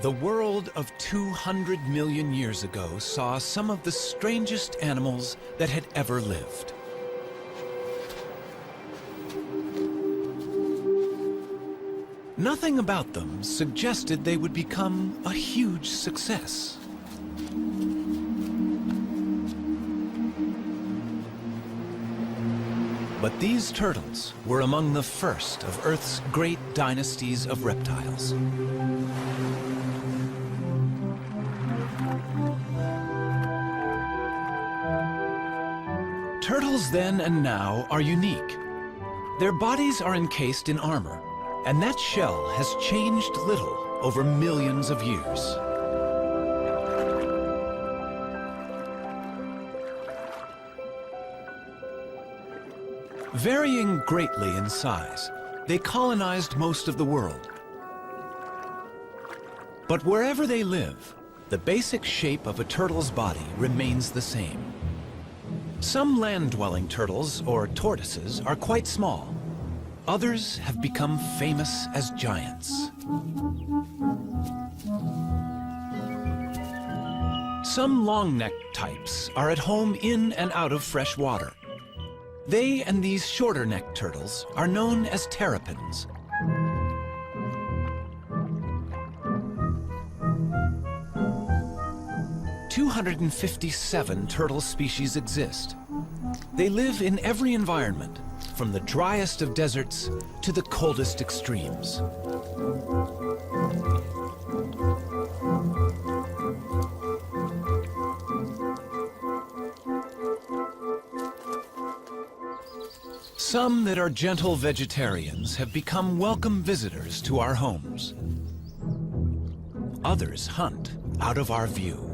The world of 200 million years ago saw some of the strangest animals that had ever lived. Nothing about them suggested they would become a huge success. But these turtles were among the first of Earth's great dynasties of reptiles. Turtles then and now are unique. Their bodies are encased in armor, and that shell has changed little over millions of years. Varying greatly in size, they colonized most of the world. But wherever they live, the basic shape of a turtle's body remains the same. Some land-dwelling turtles, or tortoises, are quite small. Others have become famous as giants. Some long-necked types are at home in and out of fresh water. They and these shorter-necked turtles are known as terrapins. "257 turtle species exist. They live in every environment, from the driest of deserts to the coldest extremes. Some that are gentle vegetarians have become welcome visitors to our homes. Others hunt out of our view.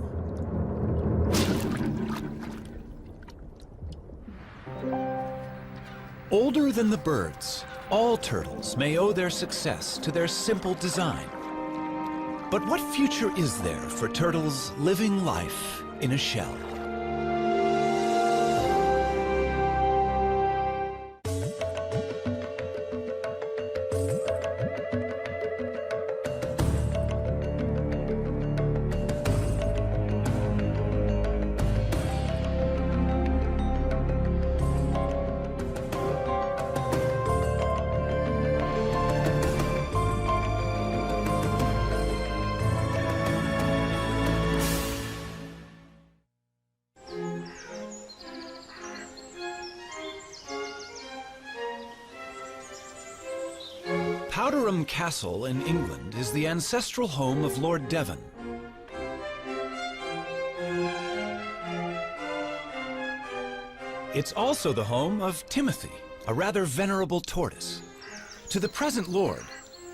Older than the birds, all turtles may owe their success to their simple design. But what future is there for turtles living life in a shell? Powderham Castle in England is the ancestral home of Lord Devon. It's also the home of Timothy, a rather venerable tortoise. To the present Lord,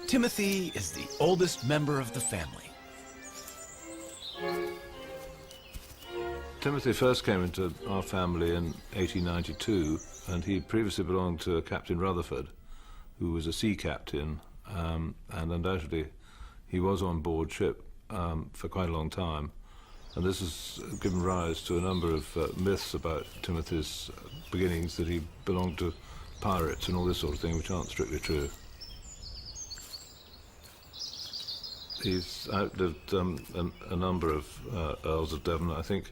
Timothy is the oldest member of the family. Timothy first came into our family in 1892, and he previously belonged to Captain Rutherford, who was a sea captain, and undoubtedly he was on board ship for quite a long time. And this has given rise to a number of myths about Timothy's beginnings, that he belonged to pirates and all this sort of thing, which aren't strictly true. He's outlived a number of Earls of Devon. I think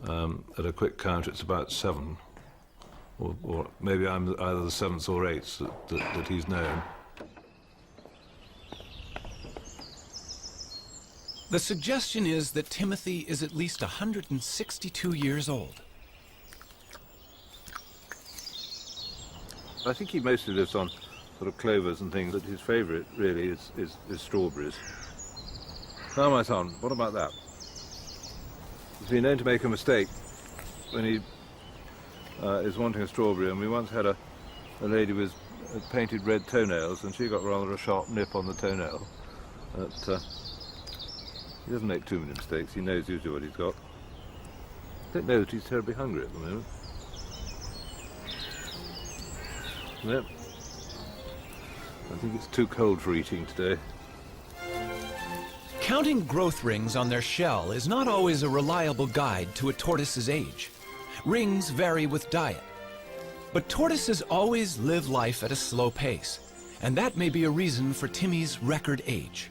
at a quick count it's about 7. Or maybe I'm either the 7th or 8th that he's known. The suggestion is that Timothy is at least 162 years old. I think he mostly lives on sort of clovers and things, but his favourite really is strawberries. Now, my son, what about that? He's been known to make a mistake when he is wanting a strawberry, and we once had a lady with painted red toenails, and she got rather a sharp nip on the toenail. But he doesn't make too many mistakes. He knows usually what he's got. I don't know that he's terribly hungry at the moment. Yep. I think it's too cold for eating today. Counting growth rings on their shell is not always a reliable guide to a tortoise's age. Rings vary with diet. But tortoises always live life at a slow pace, and that may be a reason for Timmy's record age.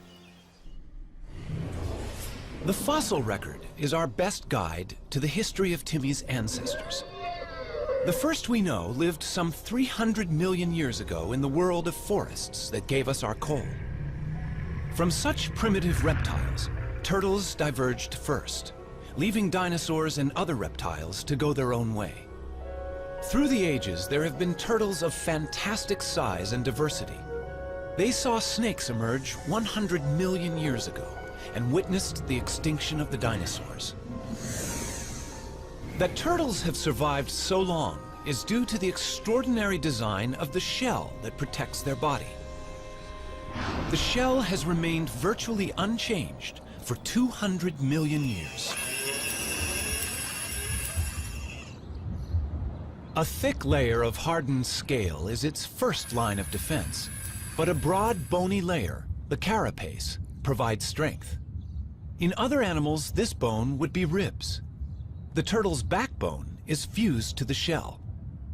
The fossil record is our best guide to the history of Timmy's ancestors. The first we know lived some 300 million years ago in the world of forests that gave us our coal. From such primitive reptiles, turtles diverged first, leaving dinosaurs and other reptiles to go their own way. Through the ages, there have been turtles of fantastic size and diversity. They saw snakes emerge 100 million years ago and witnessed the extinction of the dinosaurs. That turtles have survived so long is due to the extraordinary design of the shell that protects their body. The shell has remained virtually unchanged for 200 million years. A thick layer of hardened scale is its first line of defense, but a broad, bony layer, the carapace, provides strength. In other animals, this bone would be ribs. The turtle's backbone is fused to the shell.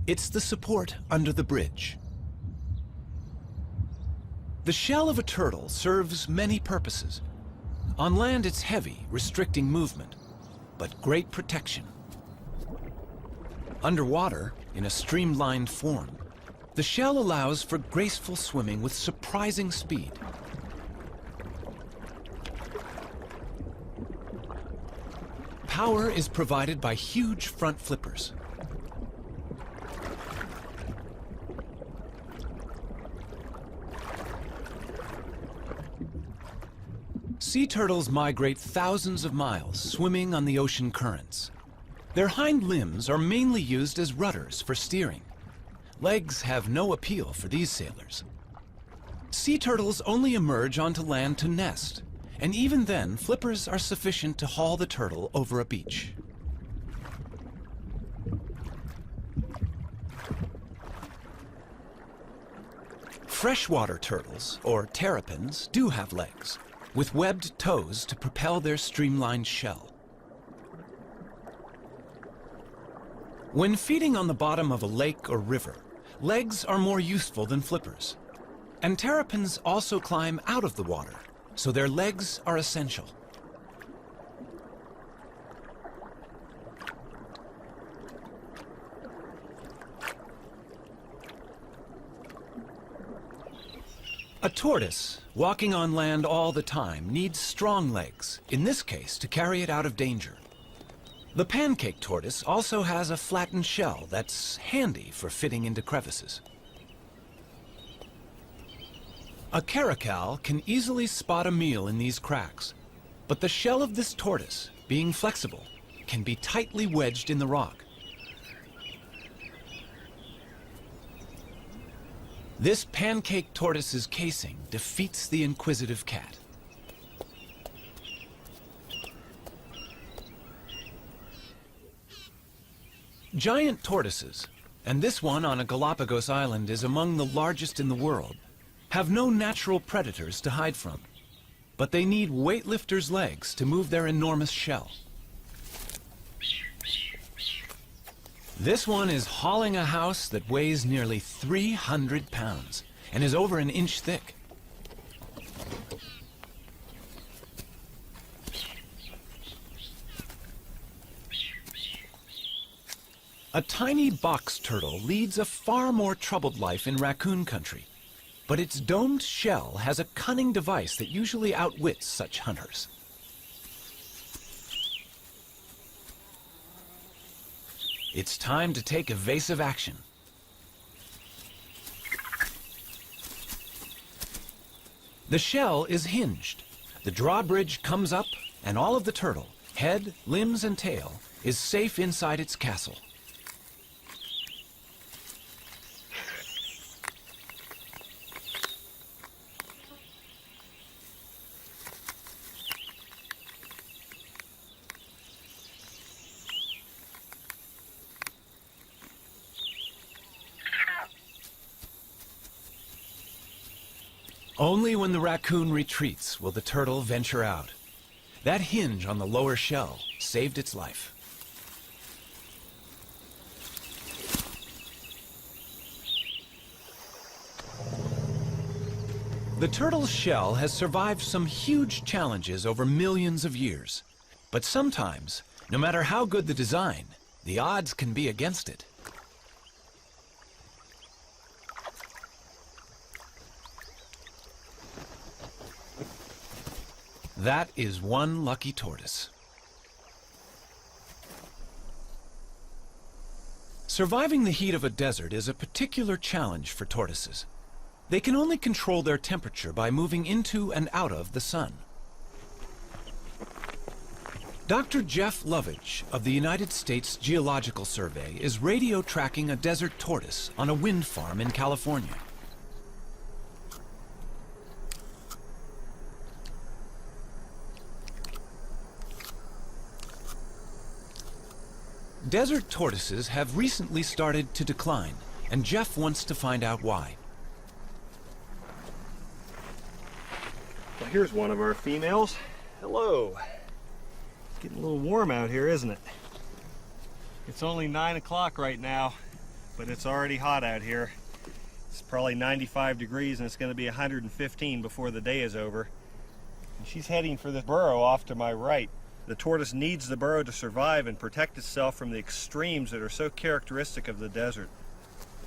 It's the support under the bridge. The shell of a turtle serves many purposes. On land, it's heavy, restricting movement, but great protection. Underwater, in a streamlined form, the shell allows for graceful swimming with surprising speed. Power is provided by huge front flippers. Sea turtles migrate thousands of miles, swimming on the ocean currents. Their hind limbs are mainly used as rudders for steering. Legs have no appeal for these sailors. Sea turtles only emerge onto land to nest, and even then, flippers are sufficient to haul the turtle over a beach. Freshwater turtles, or terrapins, do have legs, with webbed toes to propel their streamlined shell. When feeding on the bottom of a lake or river, legs are more useful than flippers. And terrapins also climb out of the water, so their legs are essential. A tortoise, walking on land all the time, needs strong legs, in this case to carry it out of danger. The pancake tortoise also has a flattened shell that's handy for fitting into crevices. A caracal can easily spot a meal in these cracks, but the shell of this tortoise, being flexible, can be tightly wedged in the rock. This pancake tortoise's casing defeats the inquisitive cat. Giant tortoises, and this one on a Galapagos island is among the largest in the world, have no natural predators to hide from, but they need weightlifters' legs to move their enormous shell. This one is hauling a house that weighs nearly 300 pounds and is over an inch thick. A tiny box turtle leads a far more troubled life in raccoon country, but its domed shell has a cunning device that usually outwits such hunters. It's time to take evasive action. The shell is hinged. The drawbridge comes up, and all of the turtle, head, limbs, and tail, is safe inside its castle. Only when the raccoon retreats will the turtle venture out. That hinge on the lower shell saved its life. The turtle's shell has survived some huge challenges over millions of years. But sometimes, no matter how good the design, the odds can be against it. That is one lucky tortoise. Surviving the heat of a desert is a particular challenge for tortoises. They can only control their temperature by moving into and out of the sun. Dr. Jeff Lovich of the United States Geological Survey is radio tracking a desert tortoise on a wind farm in California. Desert tortoises have recently started to decline, and Jeff wants to find out why. Well, here's one of our females. Hello. It's getting a little warm out here, isn't it? It's only 9 o'clock right now, but it's already hot out here. It's probably 95 degrees and it's going to be 115 before the day is over. And she's heading for the burrow off to my right. The tortoise needs the burrow to survive and protect itself from the extremes that are so characteristic of the desert.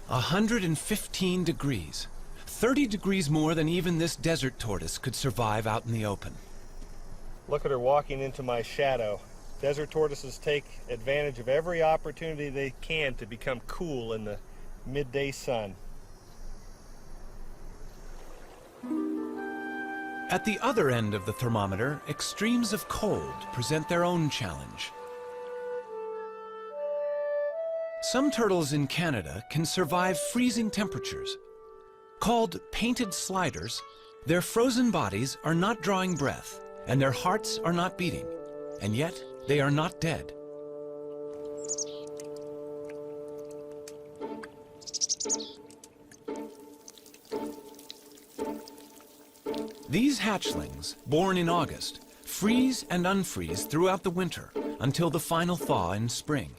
115 degrees. 30 degrees more than even this desert tortoise could survive out in the open. Look at her walking into my shadow. Desert tortoises take advantage of every opportunity they can to become cool in the midday sun. At the other end of the thermometer, extremes of cold present their own challenge. Some turtles in Canada can survive freezing temperatures. Called painted sliders, their frozen bodies are not drawing breath, and their hearts are not beating, and yet they are not dead. These hatchlings, born in August, freeze and unfreeze throughout the winter until the final thaw in spring.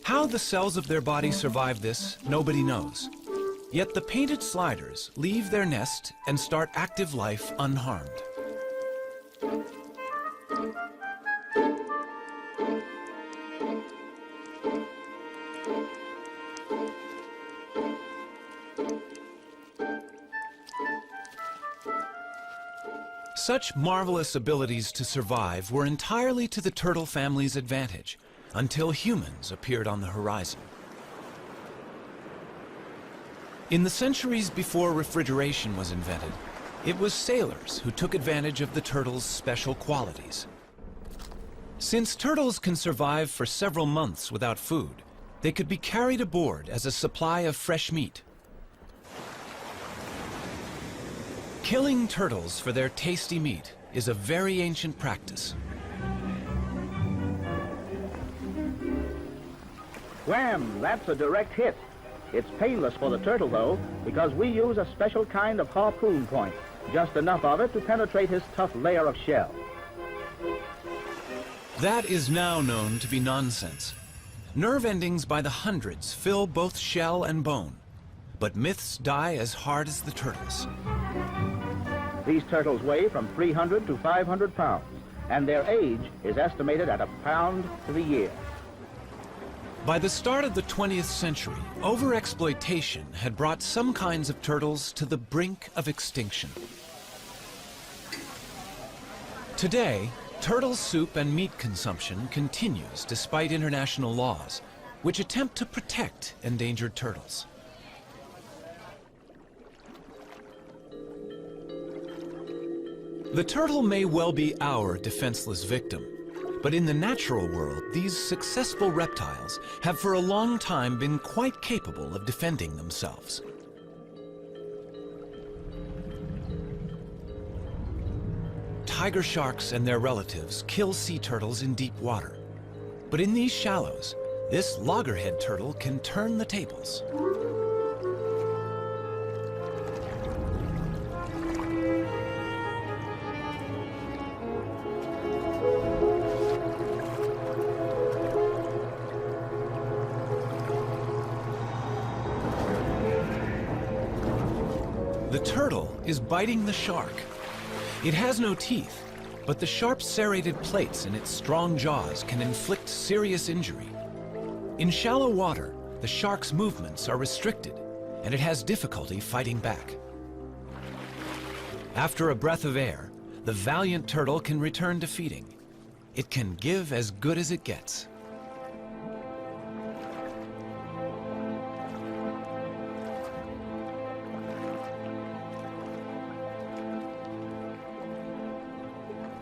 How the cells of their body survive this, nobody knows. Yet the painted sliders leave their nest and start active life unharmed. Such marvelous abilities to survive were entirely to the turtle family's advantage, until humans appeared on the horizon. In the centuries before refrigeration was invented, it was sailors who took advantage of the turtle's special qualities. Since turtles can survive for several months without food, they could be carried aboard as a supply of fresh meat. Killing turtles for their tasty meat is a very ancient practice. Wham! That's a direct hit. It's painless for the turtle, though, because we use a special kind of harpoon point, just enough of it to penetrate his tough layer of shell. That is now known to be nonsense. Nerve endings by the hundreds fill both shell and bone, but myths die as hard as the turtles. These turtles weigh from 300 to 500 pounds, and their age is estimated at £1 pound to the year. By the start of the 20th century, overexploitation had brought some kinds of turtles to the brink of extinction. Today, turtle soup and meat consumption continues despite international laws, which attempt to protect endangered turtles. The turtle may well be our defenseless victim, but in the natural world, these successful reptiles have for a long time been quite capable of defending themselves. Tiger sharks and their relatives kill sea turtles in deep water. But in these shallows, this loggerhead turtle can turn the tables. The turtle is biting the shark. It has no teeth, but the sharp serrated plates in its strong jaws can inflict serious injury. In shallow water, the shark's movements are restricted, and it has difficulty fighting back. After a breath of air, the valiant turtle can return to feeding. It can give as good as it gets.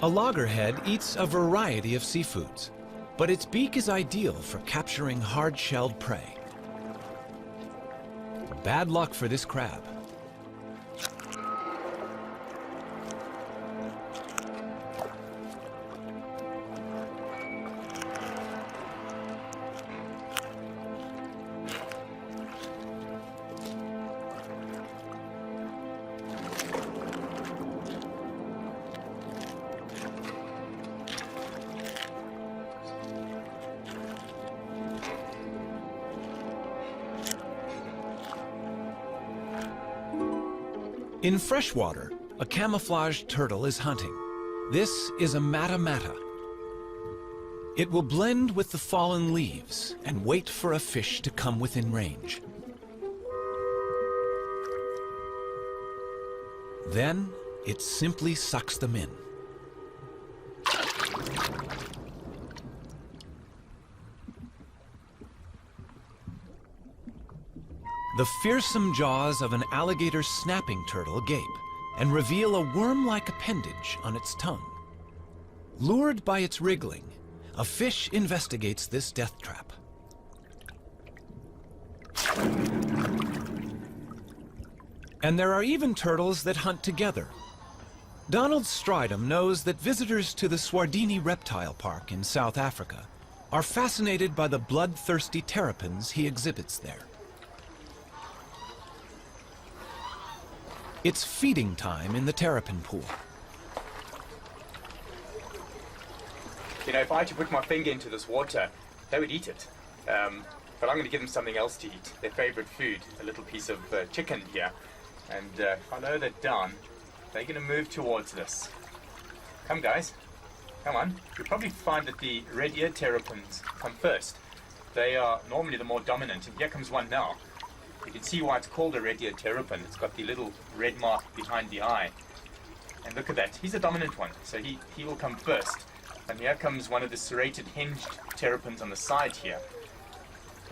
A loggerhead eats a variety of seafoods, but its beak is ideal for capturing hard-shelled prey. Bad luck for this crab. In freshwater, a camouflaged turtle is hunting. This is a mata-mata. It will blend with the fallen leaves and wait for a fish to come within range. Then, it simply sucks them in. The fearsome jaws of an alligator snapping turtle gape and reveal a worm-like appendage on its tongue. Lured by its wriggling, a fish investigates this death trap. And there are even turtles that hunt together. Donald Stridham knows that visitors to the Swardini Reptile Park in South Africa are fascinated by the bloodthirsty terrapins he exhibits there. It's feeding time in the terrapin pool. You know, if I had to put my finger into this water, they would eat it. But I'm going to give them something else to eat, their favorite food, a little piece of chicken here. And if I lower that down, they're going to move towards this. Come, guys. Come on. You'll probably find that the red-eared terrapins come first. They are normally the more dominant, and here comes one now. You can see why it's called a red-eared terrapin. It's got the little red mark behind the eye. And look at that. He's a dominant one, so he will come first. And here comes one of the serrated hinged terrapins on the side here.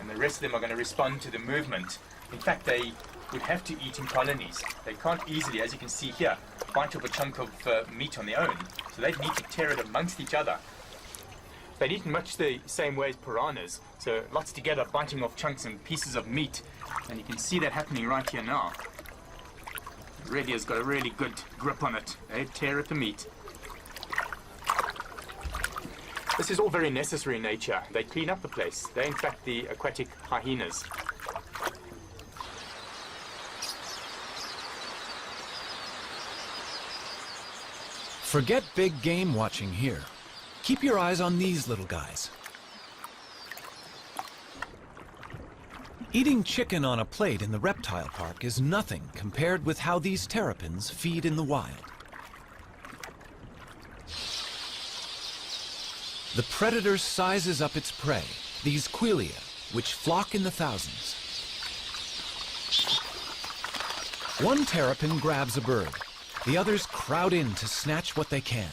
And the rest of them are going to respond to the movement. In fact, they would have to eat in colonies. They can't easily, as you can see here, bite off a chunk of meat on their own. So they need to tear it amongst each other. They'd eat in much the same way as piranhas. So lots together, biting off chunks and pieces of meat. And you can see that happening right here now. Red ear's got a really good grip on it. They tear at the meat. This is all very necessary in nature. They clean up the place. They're in fact the aquatic hyenas. Forget big game watching here. Keep your eyes on these little guys. Eating chicken on a plate in the reptile park is nothing compared with how these terrapins feed in the wild. The predator sizes up its prey, these quelea, which flock in the thousands. One terrapin grabs a bird. The others crowd in to snatch what they can.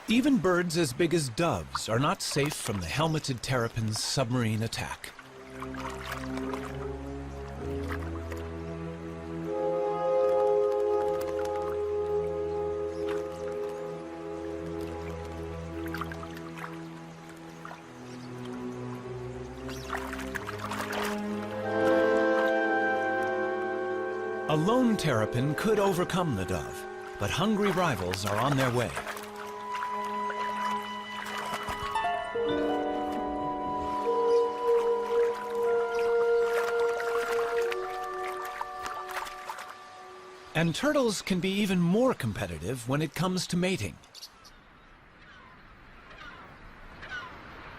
Even birds as big as doves are not safe from the helmeted terrapin's submarine attack. A lone terrapin could overcome the dove, but hungry rivals are on their way. And turtles can be even more competitive when it comes to mating.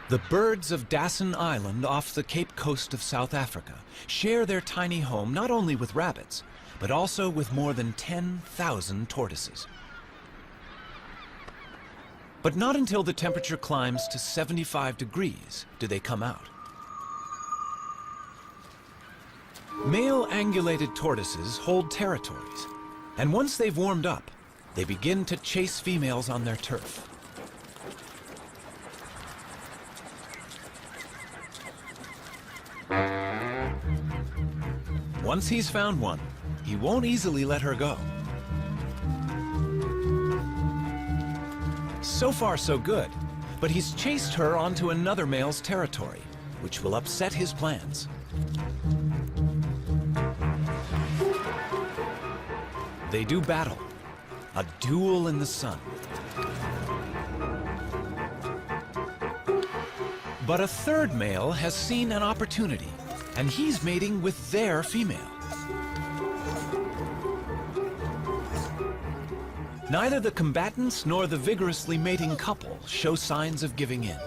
The birds of Dassin Island off the Cape Coast of South Africa share their tiny home not only with rabbits, but also with more than 10,000 tortoises. But not until the temperature climbs to 75 degrees do they come out. Male angulated tortoises hold territories, and once they've warmed up, they begin to chase females on their turf. Once he's found one, he won't easily let her go. So far, so good, but he's chased her onto another male's territory, which will upset his plans. They do battle, a duel in the sun. But a third male has seen an opportunity, and he's mating with their female. Neither the combatants nor the vigorously mating couple show signs of giving in.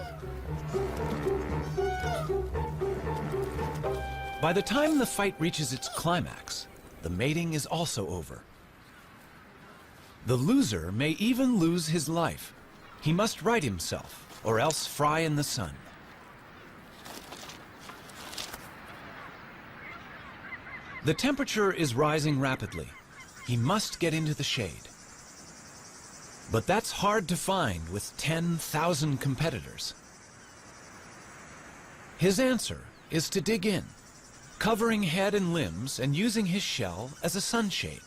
By the time the fight reaches its climax, the mating is also over. The loser may even lose his life. He must right himself, or else fry in the sun. The temperature is rising rapidly. He must get into the shade. But that's hard to find with 10,000 competitors. His answer is to dig in, covering head and limbs and using his shell as a sunshade.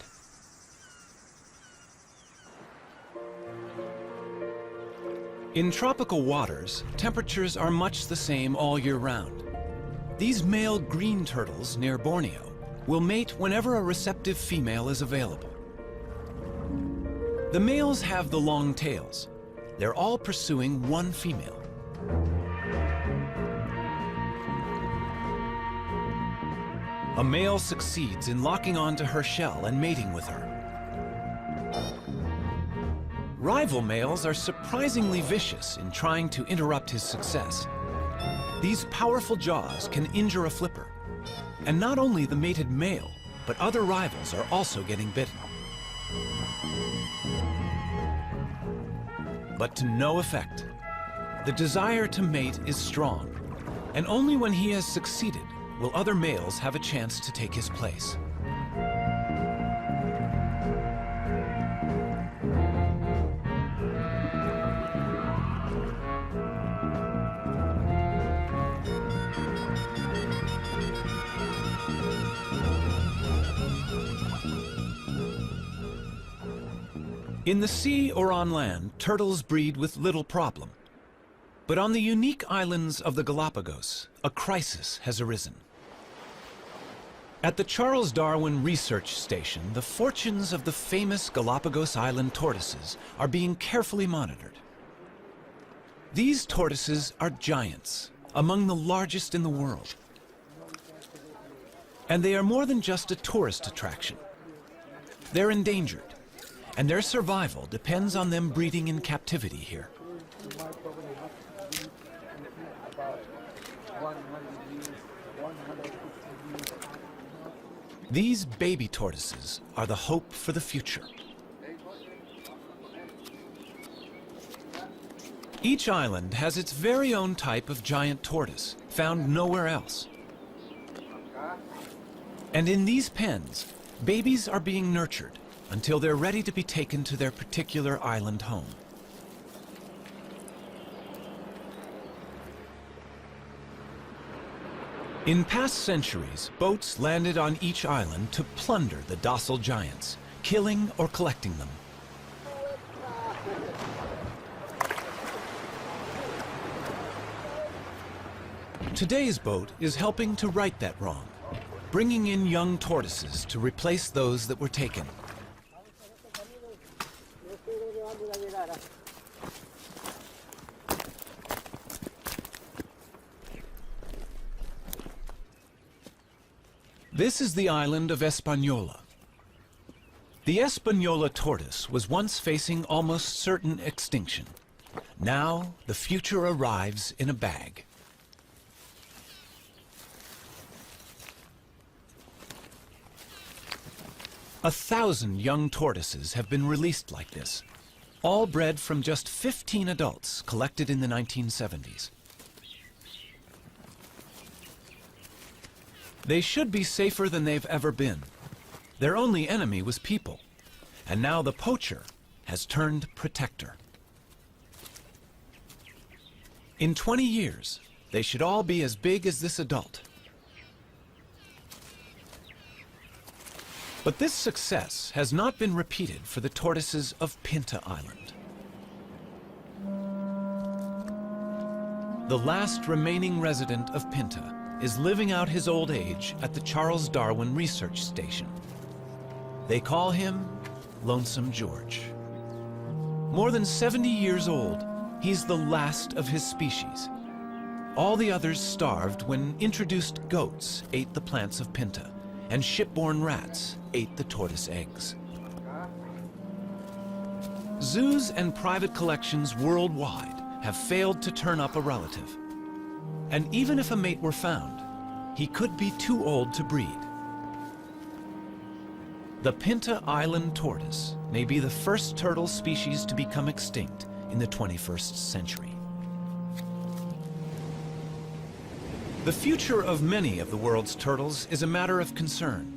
In tropical waters, temperatures are much the same all year round. These male green turtles near Borneo will mate whenever a receptive female is available. The males have the long tails. They're all pursuing one female. A male succeeds in locking onto her shell and mating with her. Rival males are surprisingly vicious in trying to interrupt his success. These powerful jaws can injure a flipper. And not only the mated male, but other rivals are also getting bitten. But to no effect. The desire to mate is strong, and only when he has succeeded will other males have a chance to take his place. In the sea or on land, turtles breed with little problem. But on the unique islands of the Galapagos, a crisis has arisen. At the Charles Darwin Research Station, the fortunes of the famous Galapagos Island tortoises are being carefully monitored. These tortoises are giants, among the largest in the world. And they are more than just a tourist attraction. They're endangered, and their survival depends on them breeding in captivity here. These baby tortoises are the hope for the future. Each island has its very own type of giant tortoise, found nowhere else. And in these pens, babies are being nurtured until they're ready to be taken to their particular island home. In past centuries, boats landed on each island to plunder the docile giants, killing or collecting them. Today's boat is helping to right that wrong, bringing in young tortoises to replace those that were taken. This is the island of Hispaniola. The Hispaniola tortoise was once facing almost certain extinction. Now, the future arrives in a bag. A 1,000 young tortoises have been released like this, all bred from just 15 adults collected in the 1970s. They should be safer than they've ever been. Their only enemy was people, and now the poacher has turned protector. In 20 years, they should all be as big as this adult. But this success has not been repeated for the tortoises of Pinta Island. The last remaining resident of Pinta is living out his old age at the Charles Darwin Research Station. They call him Lonesome George. More than 70 years old, he's the last of his species. All the others starved when introduced goats ate the plants of Pinta, and shipborne rats ate the tortoise eggs. Zoos and private collections worldwide have failed to turn up a relative. And even if a mate were found, he could be too old to breed. The Pinta Island tortoise may be the first turtle species to become extinct in the 21st century. The future of many of the world's turtles is a matter of concern.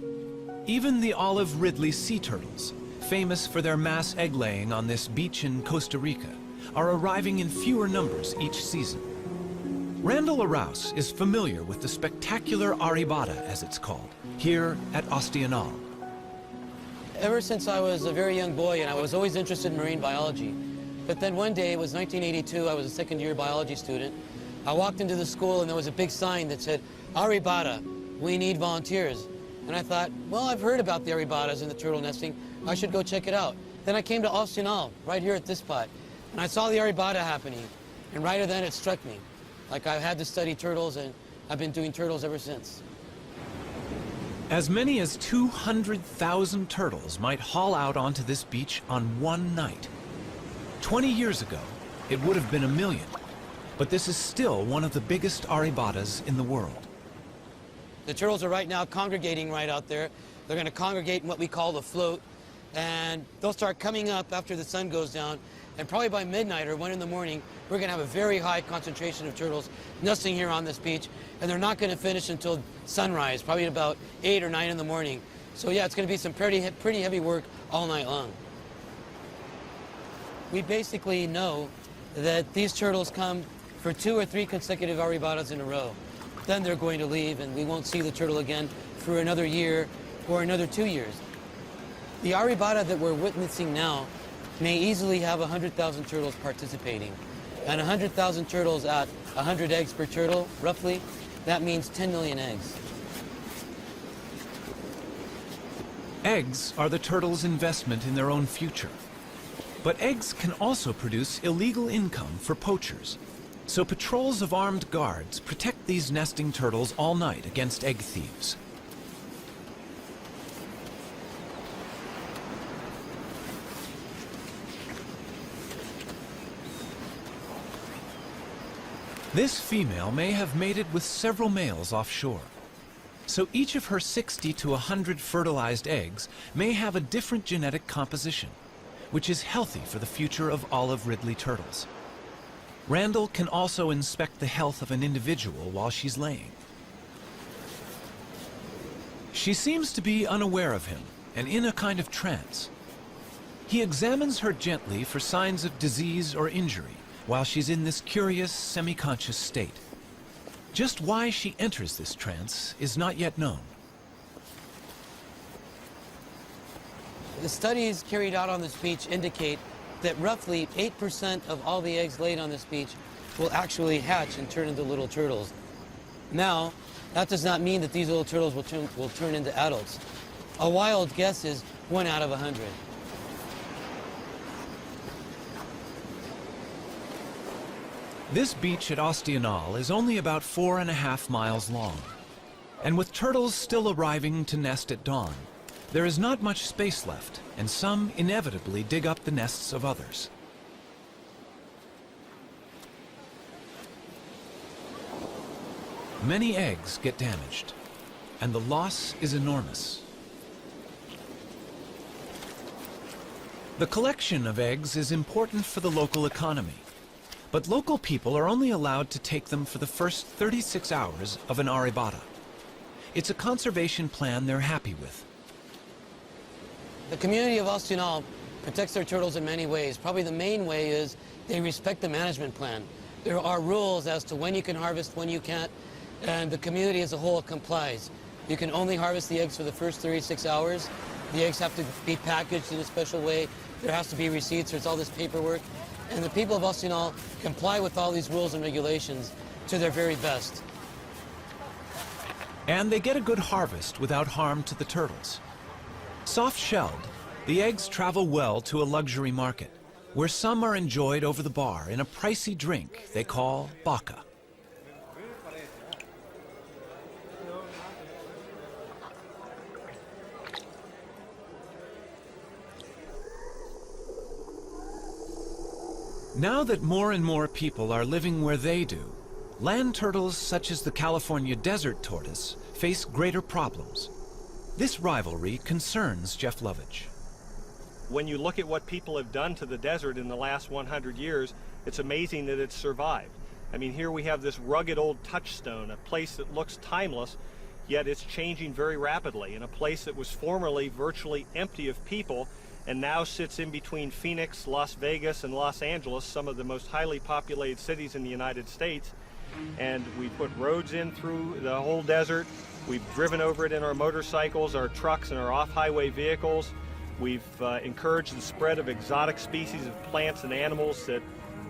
Even the olive Ridley sea turtles, famous for their mass egg-laying on this beach in Costa Rica, are arriving in fewer numbers each season. Randall Arouse is familiar with the spectacular Aribata, as it's called, here at Ostianal. Ever since I was a very young boy, and I was always interested in marine biology. But then one day, it was 1982, I was a second-year biology student. I walked into the school and there was a big sign that said, Aribata, we need volunteers. And I thought, well, I've heard about the Aribatas and the turtle nesting. I should go check it out. Then I came to Ostianal, right here at this spot, and I saw the Aribata happening. And right then it struck me. Like I had to study turtles, and I've been doing turtles ever since. As many as 200,000 turtles might haul out onto this beach on one night. 20 years ago, it would have been 1 million. But this is still one of the biggest Aribatas in the world. The turtles are right now congregating right out there. They're going to congregate in what we call the float, and they'll start coming up after the sun goes down, and probably by midnight or 1 in the morning, we're going to have a very high concentration of turtles nesting here on this beach, and they're not going to finish until sunrise, probably at about 8 or 9 in the morning. So yeah, it's going to be some pretty heavy work all night long. We basically know that these turtles come for 2 or 3 consecutive Aribatas in a row. Then they're going to leave, and we won't see the turtle again for another year or another 2 years. The Aribata that we're witnessing now may easily have 100,000 turtles participating. And 100,000 turtles at 100 eggs per turtle, roughly, that means 10 million eggs. Eggs are the turtles' investment in their own future. But eggs can also produce illegal income for poachers. So patrols of armed guards protect these nesting turtles all night against egg thieves. This female may have mated with several males offshore. So each of her 60 to 100 fertilized eggs may have a different genetic composition, which is healthy for the future of olive Ridley turtles. Randall can also inspect the health of an individual while she's laying. She seems to be unaware of him and in a kind of trance. He examines her gently for signs of disease or injury while she's in this curious, semi-conscious state. Just why she enters this trance is not yet known. The studies carried out on this beach indicate that roughly 8% of all the eggs laid on this beach will actually hatch and turn into little turtles. Now, that does not mean that these little turtles will turn into adults. A wild guess is 1 out of 100. This beach at Ostianal is only about 4.5 miles long. And with turtles still arriving to nest at dawn, there is not much space left, and some inevitably dig up the nests of others. Many eggs get damaged, and the loss is enormous. The collection of eggs is important for the local economy, but local people are only allowed to take them for the first 36 hours of an arrabata. It's a conservation plan they're happy with. The community of Ostional protects their turtles in many ways. Probably the main way is they respect the management plan. There are rules as to when you can harvest, when you can't, and the community as a whole complies. You can only harvest the eggs for the first 36 hours. The eggs have to be packaged in a special way. There has to be receipts, there's all this paperwork. And the people of Ostional comply with all these rules and regulations to their very best. And they get a good harvest without harm to the turtles. Soft-shelled, the eggs travel well to a luxury market, where some are enjoyed over the bar in a pricey drink they call baka. Now that more and more people are living where they do, land turtles such as the California desert tortoise face greater problems. This rivalry concerns Jeff Lovage. When you look at what people have done to the desert in the last 100 years, it's amazing that it's survived. I mean, here we have this rugged old touchstone, a place that looks timeless, yet it's changing very rapidly, in a place that was formerly virtually empty of people and now sits in between Phoenix, Las Vegas, and Los Angeles, some of the most highly populated cities in the United States. And we put roads in through the whole desert. We've driven over it in our motorcycles, our trucks, and our off-highway vehicles. We've encouraged the spread of exotic species of plants and animals that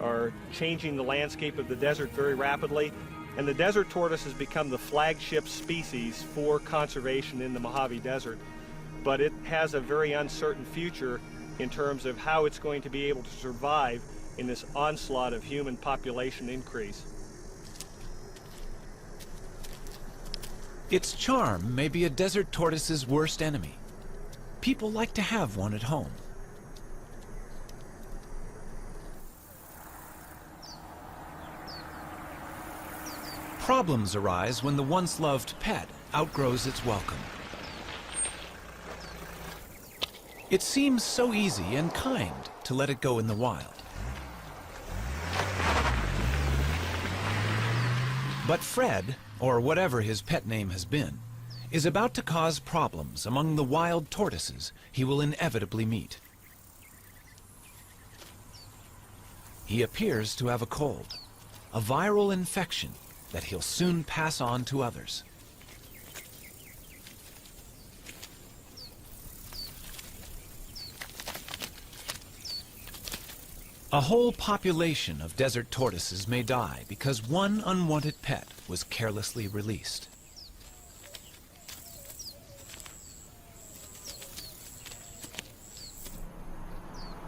are changing the landscape of the desert very rapidly. And the desert tortoise has become the flagship species for conservation in the Mojave Desert. But it has a very uncertain future in terms of how it's going to be able to survive in this onslaught of human population increase. Its charm may be a desert tortoise's worst enemy. People like to have one at home. Problems arise when the once loved pet outgrows its welcome. It seems so easy and kind to let it go in the wild. But Fred, or whatever his pet name has been, is about to cause problems among the wild tortoises he will inevitably meet. He appears to have a cold, a viral infection that he'll soon pass on to others. A whole population of desert tortoises may die because one unwanted pet was carelessly released.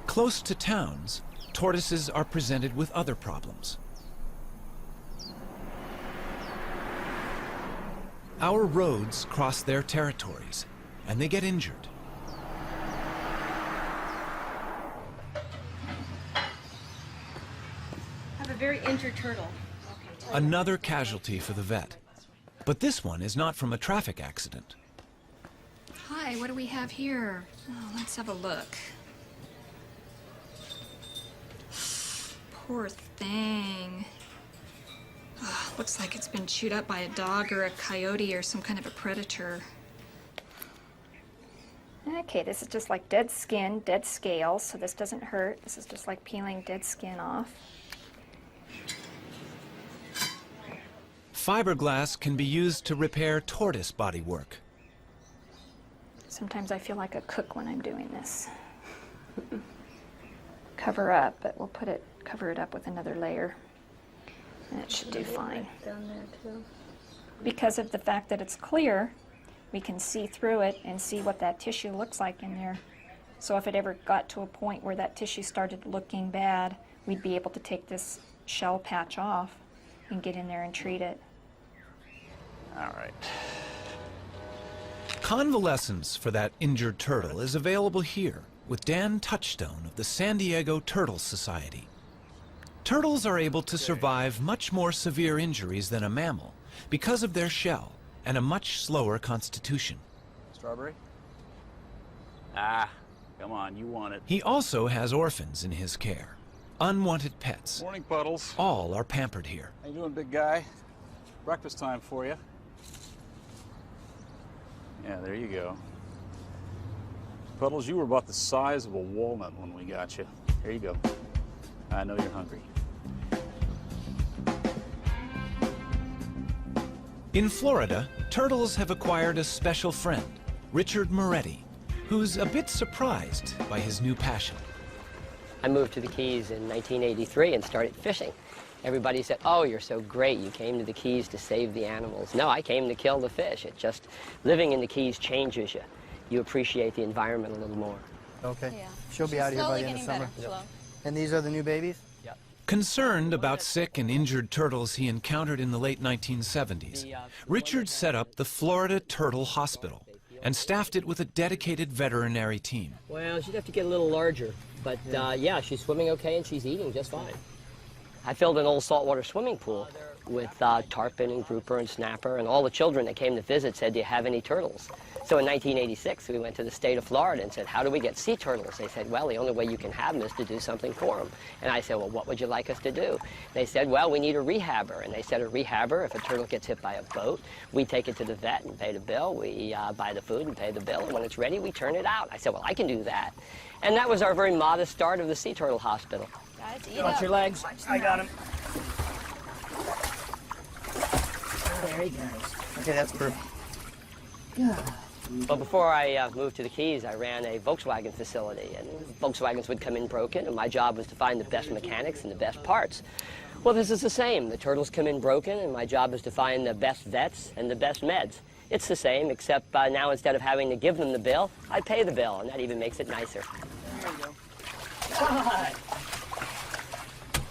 Close to towns, tortoises are presented with other problems. Our roads cross their territories, and they get injured. Very injured turtle. Another casualty for the vet. But this one is not from a traffic accident. Hi, what do we have here? Oh, let's have a look. Poor thing. Oh, looks like it's been chewed up by a dog or a coyote or some kind of a predator. Okay, this is just like dead skin, dead scales, so this doesn't hurt. This is just like peeling dead skin off. Fiberglass can be used to repair tortoise bodywork. Sometimes I feel like a cook when I'm doing this. Cover up, but we'll cover it up with another layer. And it should do fine. Down there too. Because of the fact that it's clear, we can see through it and see what that tissue looks like in there. So if it ever got to a point where that tissue started looking bad, we'd be able to take this shell patch off and get in there and treat it. All right. Convalescence for that injured turtle is available here with Dan Touchstone of the San Diego Turtle Society. Turtles are able to survive much more severe injuries than a mammal because of their shell and a much slower constitution. Strawberry? Ah, come on, you want it. He also has orphans in his care, unwanted pets. Morning, Puddles. All are pampered here. How you doing, big guy? Breakfast time for you. Yeah, there you go. Puddles, you were about the size of a walnut when we got you. Here you go. I know you're hungry. In Florida, turtles have acquired a special friend, Richard Moretti, who's a bit surprised by his new passion. I moved to the Keys in 1983 and started fishing. Everybody said, "Oh, you're so great. You came to the Keys to save the animals." No, I came to kill the fish. It just, living in the Keys changes you. You appreciate the environment a little more. Okay. Yeah. She'll be out here by the end of summer. And these are the new babies? Yep. Concerned about sick and injured turtles he encountered in the late 1970s, Richard set up the Florida Turtle Hospital and staffed it with a dedicated veterinary team. Well, she'd have to get a little larger, but yeah, she's swimming okay and she's eating just fine. I filled an old saltwater swimming pool with tarpon and grouper and snapper, and all the children that came to visit said, "Do you have any turtles?" So in 1986, we went to the state of Florida and said, "How do we get sea turtles?" They said, "Well, the only way you can have them is to do something for them." And I said, "Well, what would you like us to do?" They said, "Well, we need a rehabber." And they said, "A rehabber, if a turtle gets hit by a boat, we take it to the vet and pay the bill. We buy the food and pay the bill. And when it's ready, we turn it out." I said, "Well, I can do that." And that was our very modest start of the Sea Turtle Hospital. Guys, eat Watch up. your legs. I got him. There he goes. Okay, that's perfect. But before I moved to the Keys, I ran a Volkswagen facility, and Volkswagens would come in broken, and my job was to find the best mechanics and the best parts. Well, this is the same. The turtles come in broken, and my job is to find the best vets and the best meds. It's the same, except now instead of having to give them the bill, I pay the bill, and that even makes it nicer. There you go. God.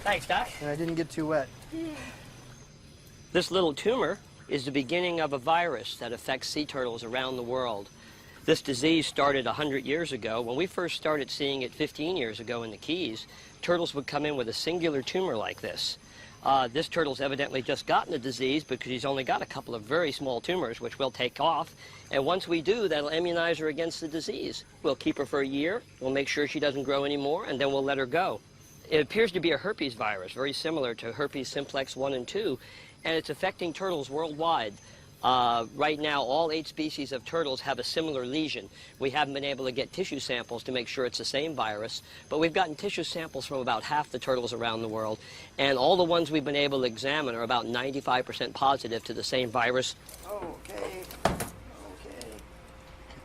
Thanks, Doc. And I didn't get too wet. This little tumor is the beginning of a virus that affects sea turtles around the world. This disease started 100 years ago. When we first started seeing it 15 years ago in the Keys, turtles would come in with a singular tumor like this. This turtle's evidently just gotten the disease because he's only got a couple of very small tumors, which we'll take off. And once we do, that'll immunize her against the disease. We'll keep her for a year, we'll make sure she doesn't grow anymore, and then we'll let her go. It appears to be a herpes virus, very similar to herpes simplex 1 and 2, and it's affecting turtles worldwide. Right now, all 8 species of turtles have a similar lesion. We haven't been able to get tissue samples to make sure it's the same virus, but we've gotten tissue samples from about half the turtles around the world, and all the ones we've been able to examine are about 95% positive to the same virus. Okay.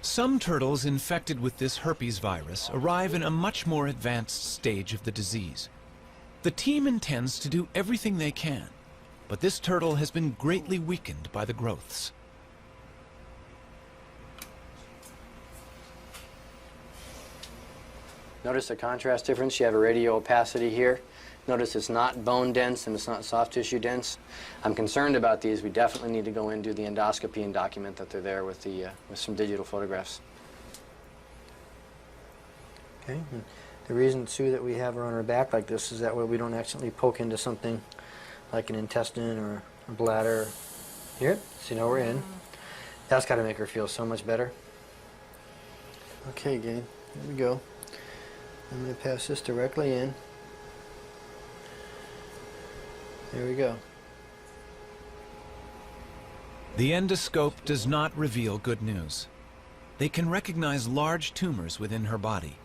Some turtles infected with this herpes virus arrive in a much more advanced stage of the disease. The team intends to do everything they can, but this turtle has been greatly weakened by the growths. Notice the contrast difference. You have a radio opacity here. Notice it's not bone dense and it's not soft tissue dense. I'm concerned about these. We definitely need to go in, do the endoscopy and document that they're there with some digital photographs. Okay. And the reason too that we have her on her back like this is that way we don't accidentally poke into something like an intestine or a bladder. Here, so you know we're in. That's got to make her feel so much better. Okay, gang, here we go. I'm going to pass this directly in. There we go. The endoscope does not reveal good news. They can recognize large tumors within her body.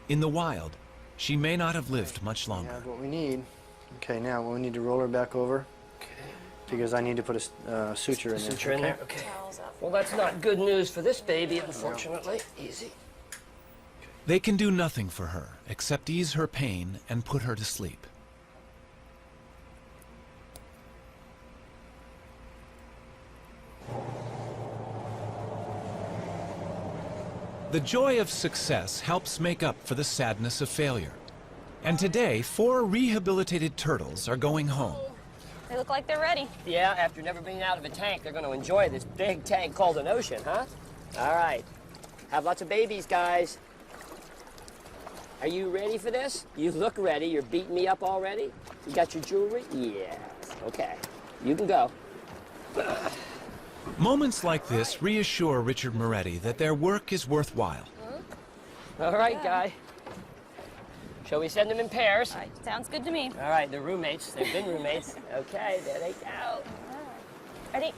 In the wild, she may not have lived much longer. We have what we need. Okay, now we need to roll her back over. Okay. Because I need to put a suture in there. Suture in there? Okay. Well, that's not good news for this baby, unfortunately. Easy. They can do nothing for her except ease her pain and put her to sleep. The joy of success helps make up for the sadness of failure. And today, 4 rehabilitated turtles are going home. They look like they're ready. Yeah, after never being out of a tank, they're going to enjoy this big tank called an ocean, huh? All right. Have lots of babies, guys. Are you ready for this? You look ready. You're beating me up already? You got your jewelry? Yes. Okay. You can go. Moments like this reassure Richard Moretti that their work is worthwhile. All right, Guy. Shall we send them in pairs? All right, sounds good to me. All right, they're roommates. They've been roommates. Okay, there they go. Ready?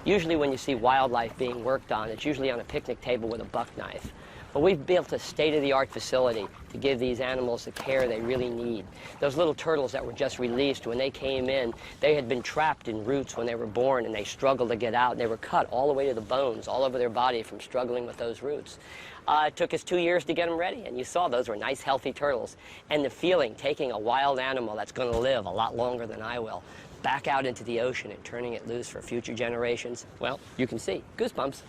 Usually when you see wildlife being worked on, it's usually on a picnic table with a buck knife. But we've built a state-of-the-art facility to give these animals the care they really need. Those little turtles that were just released, when they came in, they had been trapped in roots when they were born, and they struggled to get out. They were cut all the way to the bones, all over their body from struggling with those roots. It took us 2 years to get them ready, and you saw those were nice, healthy turtles. And the feeling, taking a wild animal that's going to live a lot longer than I will, back out into the ocean and turning it loose for future generations, well, you can see, goosebumps.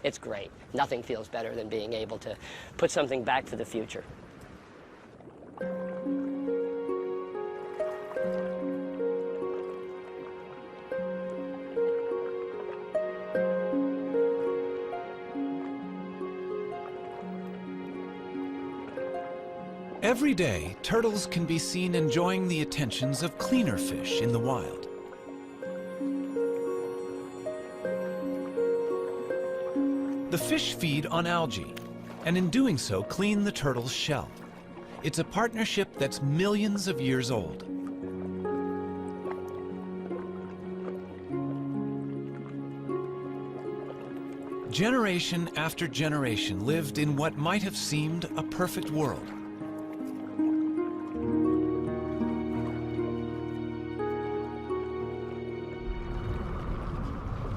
It's great. Nothing feels better than being able to put something back for the future. Every day, turtles can be seen enjoying the attentions of cleaner fish in the wild. The fish feed on algae, and in doing so, clean the turtle's shell. It's a partnership that's millions of years old. Generation after generation lived in what might have seemed a perfect world.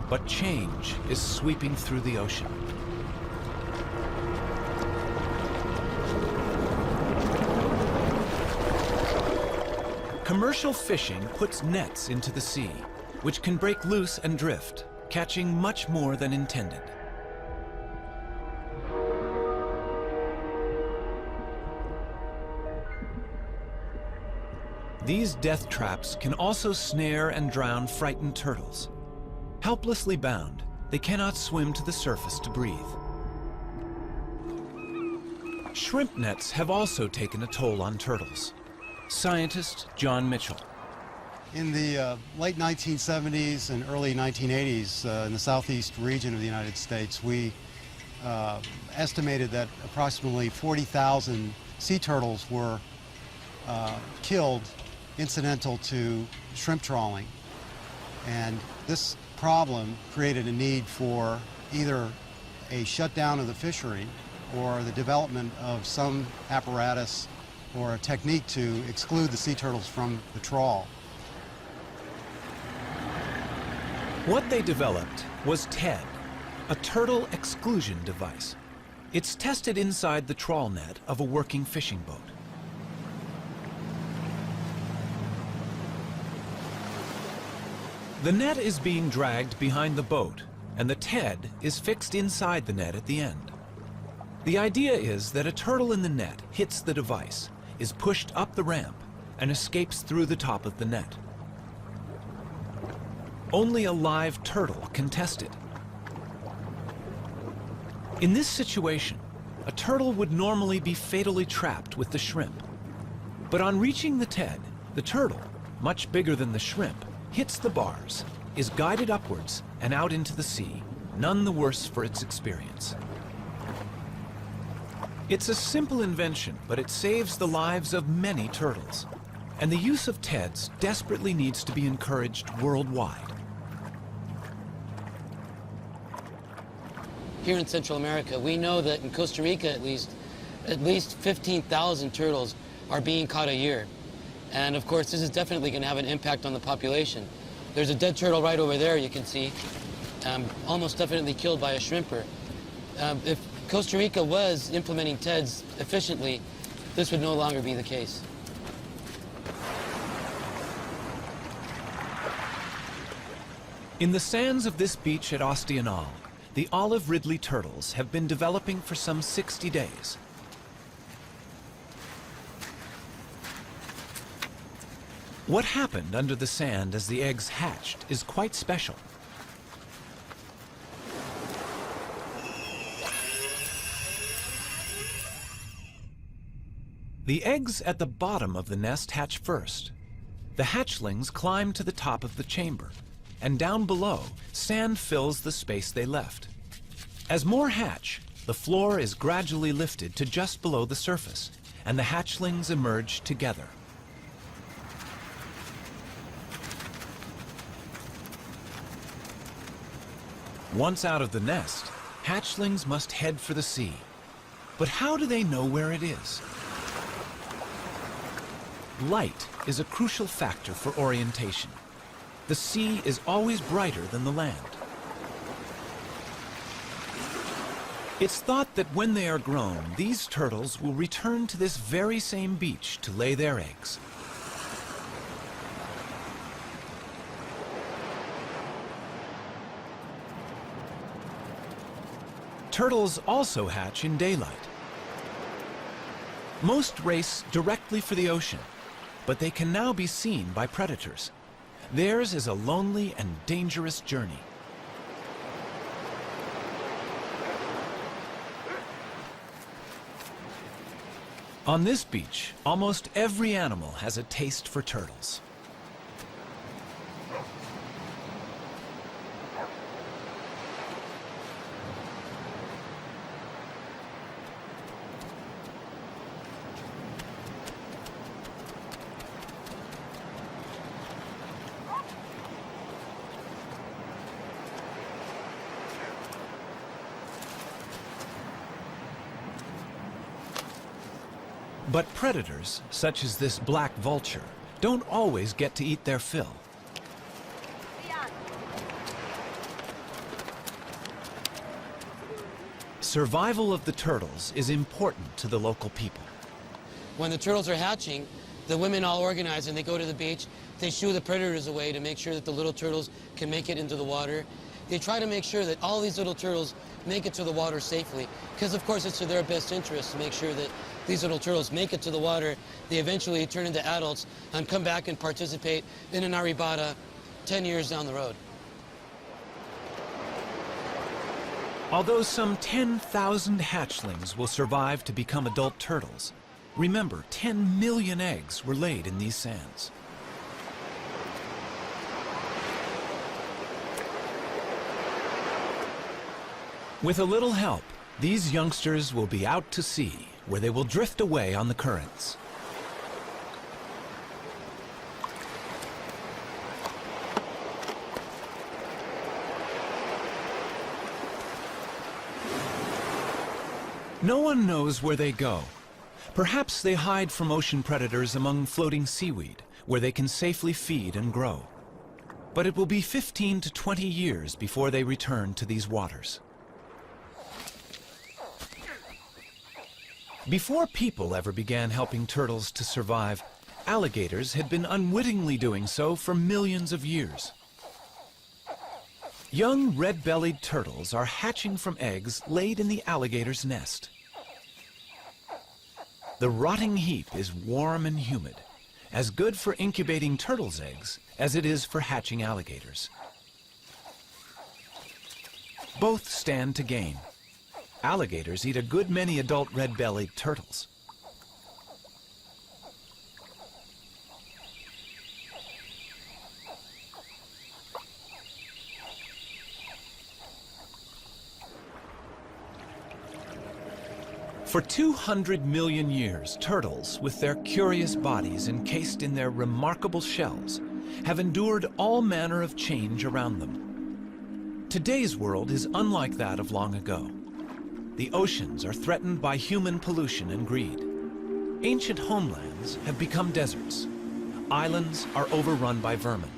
But change is sweeping through the ocean. Commercial fishing puts nets into the sea, which can break loose and drift, catching much more than intended. These death traps can also snare and drown frightened turtles. Helplessly bound, they cannot swim to the surface to breathe. Shrimp nets have also taken a toll on turtles. Scientist John Mitchell. In the late 1970s and early 1980s in the southeast region of the United States, we estimated that approximately 40,000 sea turtles were killed incidental to shrimp trawling. And this problem created a need for either a shutdown of the fishery or the development of some apparatus or a technique to exclude the sea turtles from the trawl. What they developed was TED, a turtle exclusion device. It's tested inside the trawl net of a working fishing boat. The net is being dragged behind the boat, and the TED is fixed inside the net at the end. The idea is that a turtle in the net hits the device, is pushed up the ramp, and escapes through the top of the net. Only a live turtle can test it. In this situation, a turtle would normally be fatally trapped with the shrimp. But on reaching the TED, the turtle, much bigger than the shrimp, hits the bars, is guided upwards and out into the sea, none the worse for its experience. It's a simple invention, but it saves the lives of many turtles. And the use of TEDs desperately needs to be encouraged worldwide. Here in Central America, we know that in Costa Rica at least 15,000 turtles are being caught a year. And of course, this is definitely going to have an impact on the population. There's a dead turtle right over there, you can see, almost definitely killed by a shrimper. If Costa Rica was implementing TEDs efficiently, this would no longer be the case. In the sands of this beach at Ostional, the olive ridley turtles have been developing for some 60 days. What happened under the sand as the eggs hatched is quite special. The eggs at the bottom of the nest hatch first. The hatchlings climb to the top of the chamber, and down below, sand fills the space they left. As more hatch, the floor is gradually lifted to just below the surface, and the hatchlings emerge together. Once out of the nest, hatchlings must head for the sea. But how do they know where it is? Light is a crucial factor for orientation. The sea is always brighter than the land. It's thought that when they are grown, these turtles will return to this very same beach to lay their eggs. Turtles also hatch in daylight. Most race directly for the ocean, but they can now be seen by predators. Theirs is a lonely and dangerous journey. On this beach, almost every animal has a taste for turtles. But predators, such as this black vulture, don't always get to eat their fill. Survival of the turtles is important to the local people. When the turtles are hatching, the women all organize and they go to the beach. They shoo the predators away to make sure that the little turtles can make it into the water. They try to make sure that all these little turtles make it to the water safely, because of course it's to their best interest to make sure that these little turtles make it to the water. They eventually turn into adults and come back and participate in an arrabada 10 years down the road. Although some 10,000 hatchlings will survive to become adult turtles, remember 10 million eggs were laid in these sands. With a little help, these youngsters will be out to sea, where they will drift away on the currents. No one knows where they go. Perhaps they hide from ocean predators among floating seaweed, where they can safely feed and grow. But it will be 15 to 20 years before they return to these waters. Before people ever began helping turtles to survive, alligators had been unwittingly doing so for millions of years. Young red-bellied turtles are hatching from eggs laid in the alligator's nest. The rotting heap is warm and humid, as good for incubating turtles' eggs as it is for hatching alligators. Both stand to gain. Alligators eat a good many adult red-bellied turtles. For 200 million years, turtles, with their curious bodies encased in their remarkable shells, have endured all manner of change around them. Today's world is unlike that of long ago. The oceans are threatened by human pollution and greed. Ancient homelands have become deserts. Islands are overrun by vermin.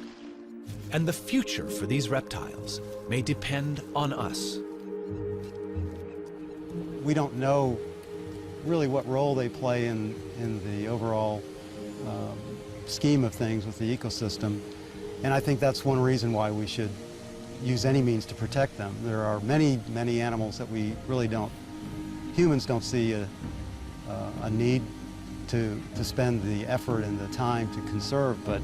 And the future for these reptiles may depend on us. We don't know really what role they play in the overall scheme of things with the ecosystem. And I think that's one reason why we should use any means to protect them. There are many, many animals that we really humans don't see a need to spend the effort and the time to conserve, but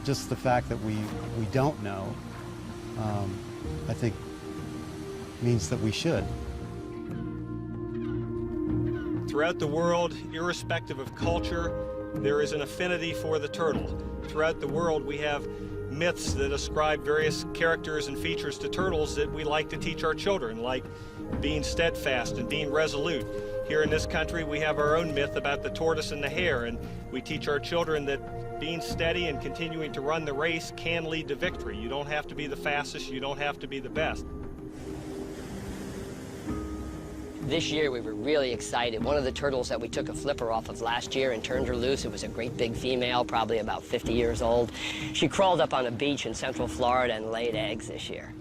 just the fact that we don't know, I think means that we should. Throughout the world, irrespective of culture, there is an affinity for the turtle. Throughout the world, we have myths that ascribe various characters and features to turtles that we like to teach our children, like being steadfast and being resolute. Here in this country, we have our own myth about the tortoise and the hare, and we teach our children that being steady and continuing to run the race can lead to victory. You don't have to be the fastest, you don't have to be the best. This year we were really excited. One of the turtles that we took a flipper off of last year and turned her loose, it was a great big female, probably about 50 years old. She crawled up on a beach in Central Florida and laid eggs this year.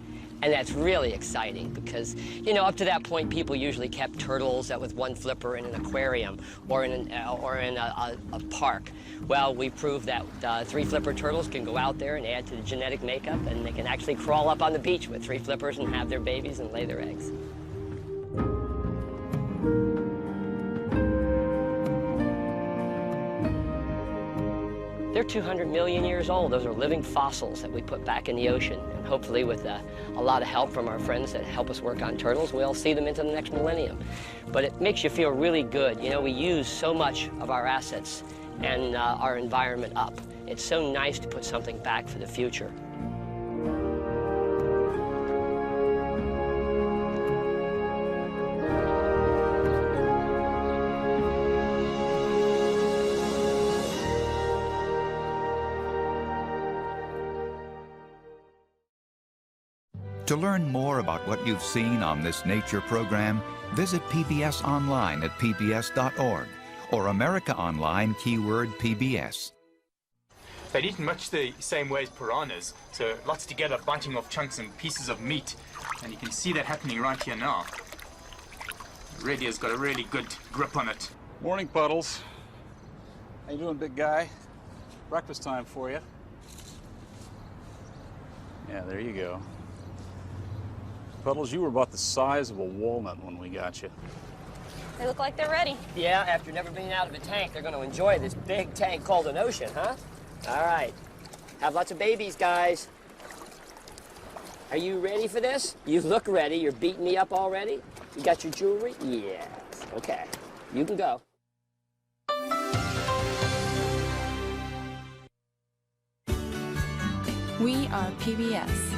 And that's really exciting because, you know, up to that point, people usually kept turtles with one flipper in an aquarium or in a park. Well, we proved that 3 flipper turtles can go out there and add to the genetic makeup, and they can actually crawl up on the beach with 3 flippers and have their babies and lay their eggs. They're 200 million years old. Those are living fossils that we put back in the ocean. And hopefully with a lot of help from our friends that help us work on turtles, we'll see them into the next millennium. But it makes you feel really good. You know, we use so much of our assets and our environment up. It's so nice to put something back for the future. To learn more about what you've seen on this nature program, visit PBS online at pbs.org or America Online keyword PBS. They'd eaten much the same way as piranhas, so lots together, biting off chunks and pieces of meat. And you can see that happening right here now. The radio's got a really good grip on it. Morning, Puddles. How you doing, big guy? Breakfast time for you. Yeah, there you go. Puddles, you were about the size of a walnut when we got you. They look like they're ready. Yeah, after never being out of a tank, they're going to enjoy this big tank called an ocean, huh? All right. Have lots of babies, guys. Are you ready for this? You look ready. You're beating me up already? You got your jewelry? Yes. Okay. You can go. We are PBS.